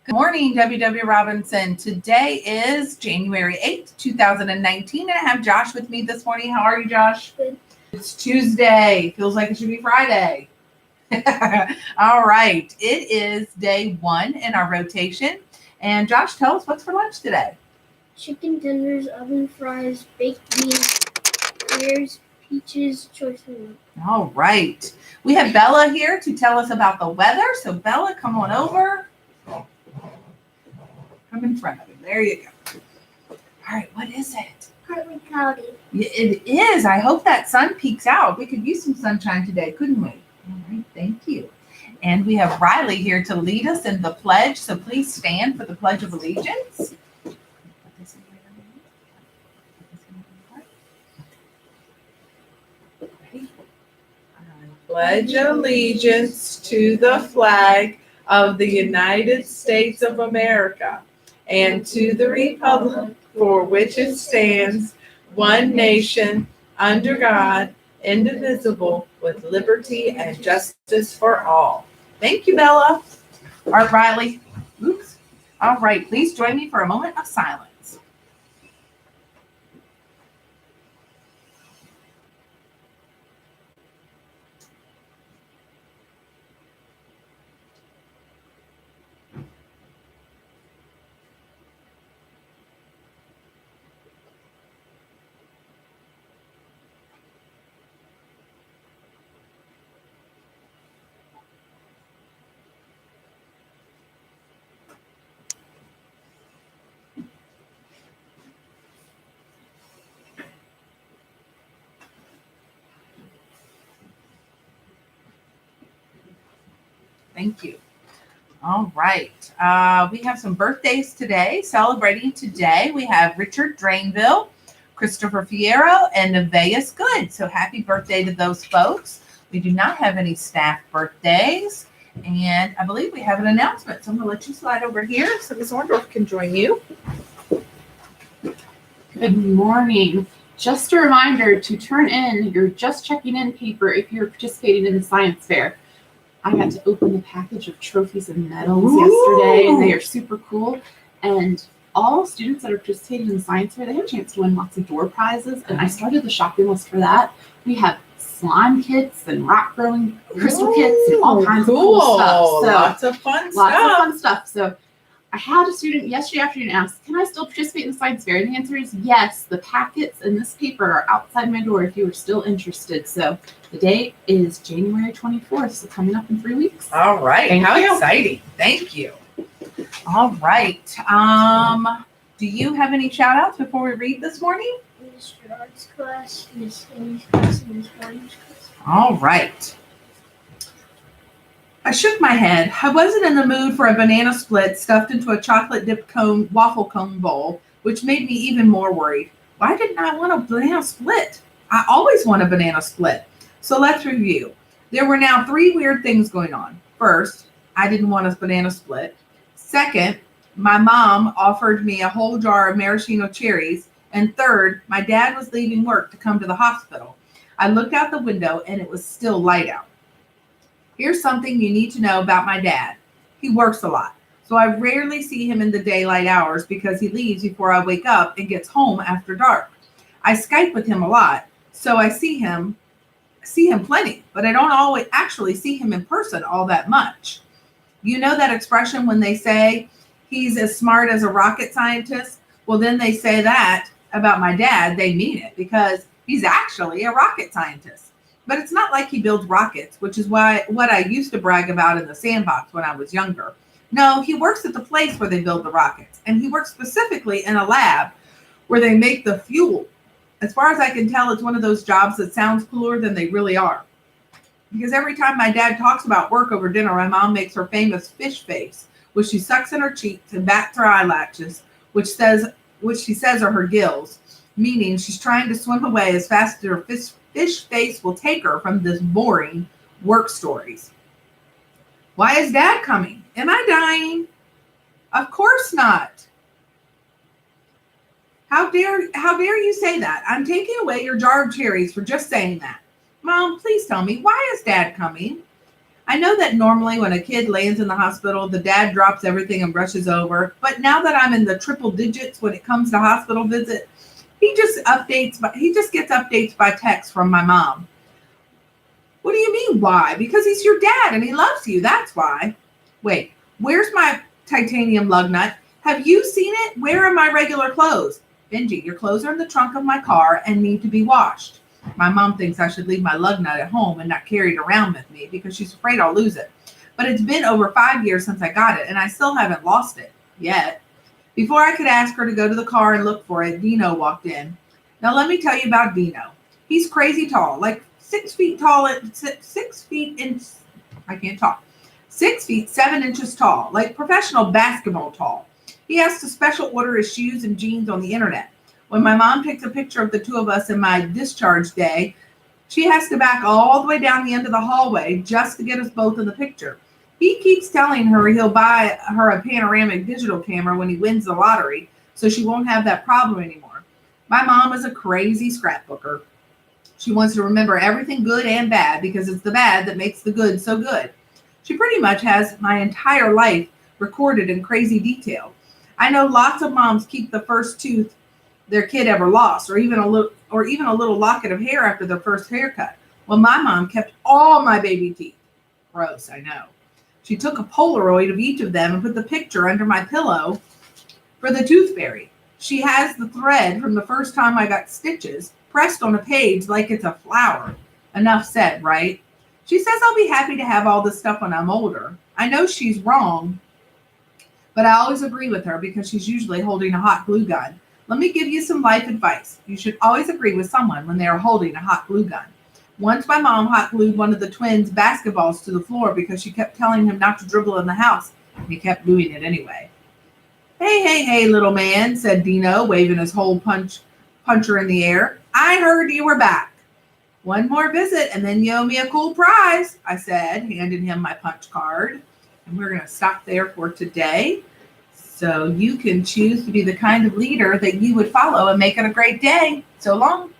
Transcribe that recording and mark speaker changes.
Speaker 1: Good morning, WW Robinson. Today is January 8th, 2019, and I have Josh with me this morning. How are you, Josh?
Speaker 2: Good.
Speaker 1: It's Tuesday. Feels like it should be Friday. All right. It is day one in our rotation. And Josh, tell us what's for lunch today.
Speaker 2: Chicken tenders, oven fries, baked beans, pears, peaches, choice milk.
Speaker 1: All right. We have Bella here to tell us about the weather. So Bella, come on over. Come in front of him. There you go. All right. What is it?
Speaker 2: Partly cloudy.
Speaker 1: It is. I hope that sun peeks out. We could use some sunshine today, couldn't we? All right. Thank you. And we have Riley here to lead us in the pledge. So please stand for the Pledge of Allegiance. Pledge allegiance to the flag of the United States of America and to the republic for which it stands, one nation, under God, indivisible, with liberty and justice for all. Thank you, Bella. All right, Riley. Oops. All right, please join me for a moment of silence. Thank you. All right. We have some birthdays today. Celebrating today, we have Richard Drainville, Christopher Fierro, and Nevaeh Good. So happy birthday to those folks. We do not have any staff birthdays. And I believe we have an announcement. So I'm going to let you slide over here so Ms. Orndorff can join you.
Speaker 3: Good morning. Just a reminder to turn in your Just Checking In paper if you're participating in the science fair. I got to open the package of trophies and medals yesterday, and they are super cool. And all students that are participating in the science fair, they have a chance to win lots of door prizes. And I started the shopping list for that. We have slime kits and rock growing crystal kits and all kinds of cool stuff. So
Speaker 1: Lots of fun stuff.
Speaker 3: So I had a student yesterday afternoon ask, can I still participate in the science fair? And the answer is yes. The packets and this paper are outside my door if you are still interested. So the date is January 24th, so coming up in 3 weeks.
Speaker 1: All right. How exciting. Thank you. All right. Do you have any shout outs before we read this morning?
Speaker 2: Miss Gerard's class, Miss Amy's class, and Miss Martin's class.
Speaker 1: All right. I shook my head. I wasn't in the mood for a banana split stuffed into a chocolate dipped waffle cone bowl, which made me even more worried. Why didn't I want a banana split? I always want a banana split. So let's review. There were now 3 weird things going on. First, I didn't want a banana split. Second, my mom offered me a whole jar of maraschino cherries. And third, my dad was leaving work to come to the hospital. I looked out the window and it was still light out. Here's something you need to know about my dad. He works a lot, so I rarely see him in the daylight hours because he leaves before I wake up and gets home after dark. I Skype with him a lot, so I see him plenty, but I don't always actually see him in person all that much. You know that expression when they say he's as smart as a rocket scientist? Well, then they say that about my dad, they mean it because he's actually a rocket scientist. But it's not like he builds rockets, which is what I used to brag about in the sandbox when I was younger. No, he works at the place where they build the rockets, and he works specifically in a lab where they make the fuel. As far as I can tell, it's one of those jobs that sounds cooler than they really are. Because every time my dad talks about work over dinner, my mom makes her famous fish face, which she sucks in her cheeks and bats her eyelashes, which she says are her gills, meaning she's trying to swim away as fast as her fish face will take her from this boring work stories. Why is Dad coming? Am I dying? Of course not. How dare you say that? I'm taking away your jar of cherries for just saying that. Mom, please tell me, why is Dad coming? I know that normally when a kid lands in the hospital, the dad drops everything and rushes over. But now that I'm in the triple digits when it comes to hospital visit, he just gets updates by text from my mom. What do you mean why? Because he's your dad and he loves you. That's why. Wait, where's my titanium lug nut? Have you seen it? Where are my regular clothes? Benji, your clothes are in the trunk of my car and need to be washed. My mom thinks I should leave my lug nut at home and not carry it around with me because she's afraid I'll lose it. But it's been over 5 years since I got it and I still haven't lost it yet. Before I could ask her to go to the car and look for it, Dino walked in. Now let me tell you about Dino. He's crazy tall, like 6 feet tall, 6 feet in, I can't talk. 6 feet 7 inches tall, like professional basketball tall. He has to special order his shoes and jeans on the internet. When my mom takes a picture of the two of us in my discharge day, she has to back all the way down the end of the hallway just to get us both in the picture. He keeps telling her he'll buy her a panoramic digital camera when he wins the lottery, so she won't have that problem anymore. My mom is a crazy scrapbooker. She wants to remember everything good and bad because it's the bad that makes the good so good. She pretty much has my entire life recorded in crazy detail. I know lots of moms keep the first tooth their kid ever lost, or even a little locket of hair after their first haircut. Well, my mom kept all my baby teeth. Gross, I know. She took a Polaroid of each of them and put the picture under my pillow for the tooth fairy. She has the thread from the first time I got stitches pressed on a page like it's a flower. Enough said, right? She says I'll be happy to have all this stuff when I'm older. I know she's wrong, but I always agree with her because she's usually holding a hot glue gun. Let me give you some life advice. You should always agree with someone when they are holding a hot glue gun. Once my mom hot glued one of the twins' basketballs to the floor because she kept telling him not to dribble in the house, and he kept doing it anyway. Hey, little man, said Dino, waving his whole puncher in the air. I heard you were back. One more visit and then you owe me a cool prize, I said, handing him my punch card. And we're going to stop there for today. So you can choose to be the kind of leader that you would follow and make it a great day. So long.